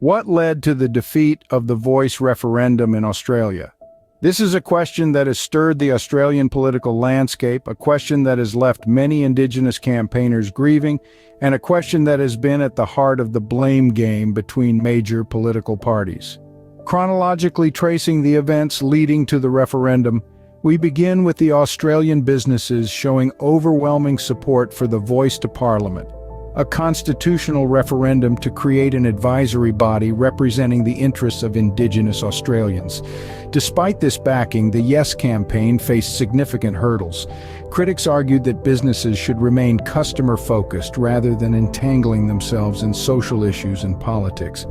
What led to the defeat of the Voice referendum in Australia? This is a question that has stirred the Australian political landscape, a question that has left many Indigenous campaigners grieving, and a question that has been at the heart of the blame game between major political parties. Chronologically tracing the events leading to the referendum, we begin with the Australian businesses showing overwhelming support for the Voice to Parliament, a constitutional referendum to create an advisory body representing the interests of Indigenous Australians. Despite this backing, the Yes campaign faced significant hurdles. Critics argued that businesses should remain customer-focused rather than entangling themselves in social issues and politics.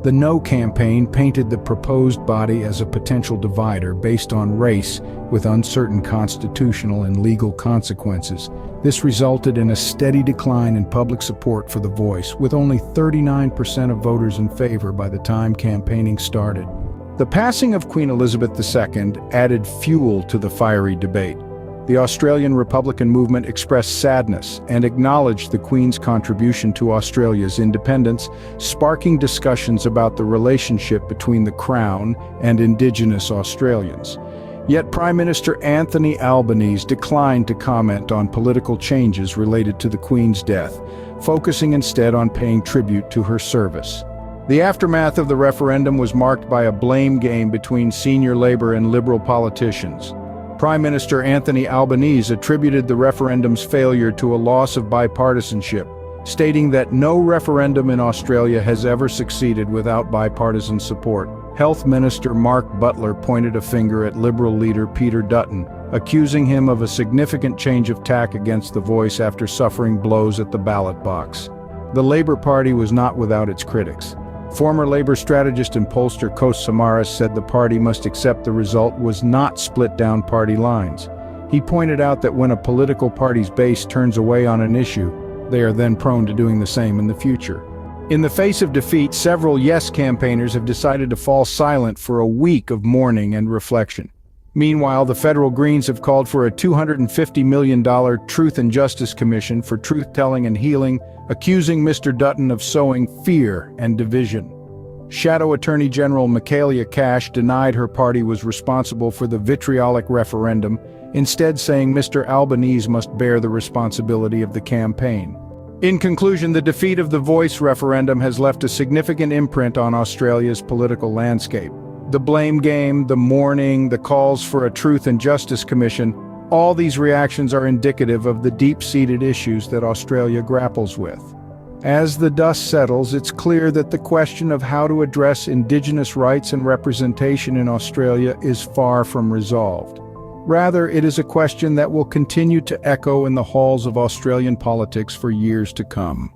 The No campaign painted the proposed body as a potential divider based on race, with uncertain constitutional and legal consequences. This resulted in a steady decline in public support for the Voice, with only 39% of voters in favor by the time campaigning started. The passing of Queen Elizabeth II added fuel to the fiery debate. The Australian Republican movement expressed sadness and acknowledged the Queen's contribution to Australia's independence, sparking discussions about the relationship between the Crown and Indigenous Australians. Yet Prime Minister Anthony Albanese declined to comment on political changes related to the Queen's death, focusing instead on paying tribute to her service. The aftermath of the referendum was marked by a blame game between senior Labour and Liberal politicians. Prime Minister Anthony Albanese attributed the referendum's failure to a loss of bipartisanship, stating that no referendum in Australia has ever succeeded without bipartisan support. Health Minister Mark Butler pointed a finger at Liberal leader Peter Dutton, accusing him of a significant change of tack against the Voice after suffering blows at the ballot box. The Labour Party was not without its critics. Former Labour strategist and pollster Kos Samaras said the party must accept the result was not split down party lines. He pointed out that when a political party's base turns away on an issue, they are then prone to doing the same in the future. In the face of defeat, several Yes campaigners have decided to fall silent for a week of mourning and reflection. Meanwhile, the federal Greens have called for a $250 million Truth and Justice Commission for truth-telling and healing, accusing Mr. Dutton of sowing fear and division. Shadow Attorney General Michaelia Cash denied her party was responsible for the vitriolic referendum, instead saying Mr. Albanese must bear the responsibility of the campaign. In conclusion, the defeat of the Voice referendum has left a significant imprint on Australia's political landscape. The blame game, the mourning, the calls for a Truth and Justice Commission, all these reactions are indicative of the deep-seated issues that Australia grapples with. As the dust settles, it's clear that the question of how to address Indigenous rights and representation in Australia is far from resolved. Rather, it is a question that will continue to echo in the halls of Australian politics for years to come.